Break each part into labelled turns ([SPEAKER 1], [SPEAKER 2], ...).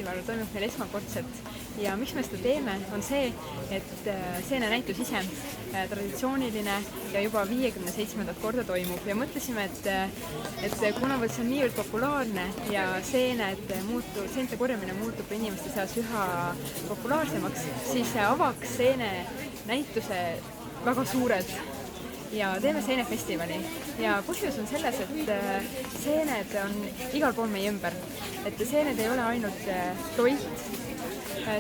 [SPEAKER 1] festival toimub meil esmakordselt ja miks me seda teeme, on see, et seenenäitus ise traditsiooniline ja juba 57. korda toimub ja mõtlesime, et kuna see on niivõrd populaarne ja seente korjamine muutub inimeste seas üha populaarsemaks, siis avaks seenenäituse väga suurelt ja teeme seenefestivali ja põhjus on selles, et seened on igal pool meie ümber, et seened ei ole ainult toit,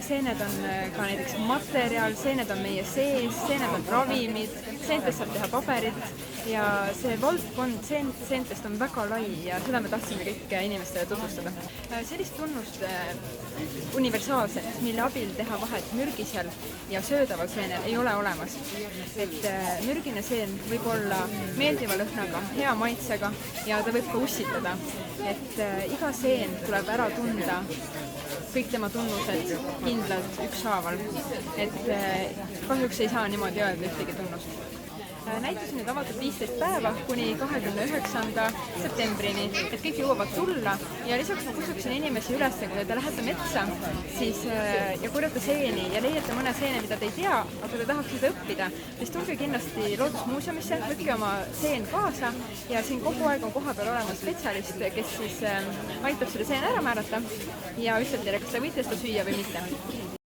[SPEAKER 1] seened on ka näiteks materjal, seened on meie sees, seened on ravimid, seentest saab teha paberit ja see valdkond seentest on väga lai ja seda me tahtsime kõik inimestele tutvustada. Sellist tunnust universaalset, mille abil teha vahet mürgisel ja söödaval seenel ei ole olemas. Et mürgine seen võib olla meeldiva lõhnaga, hea maitsega ja ta võib ka ussitada. Et iga seen tuleb ära tunda, kõik tema tunnused kindlalt ükshaaval. Et kahjuks ei saa niimoodi öelda ühtegi tunnust. Näitus on nüüd avatud 15 päeva kuni 29. septembrini, et kõik jõuavad tulla ja lisaks ma kutsuksin inimesi üles, kui te lähete metsa ja korjate seeni ja leiate mõne seene, mida te ei tea, aga te tahaksite õppida, siis tulge kindlasti Loodusmuuseumisse, võtke oma seen kaasa ja siin kogu aeg on kohapeal olemas spetsialist, kes siis aitab selle seene ära määrata ja ütleb teile, kas te võite seda süüa või mitte.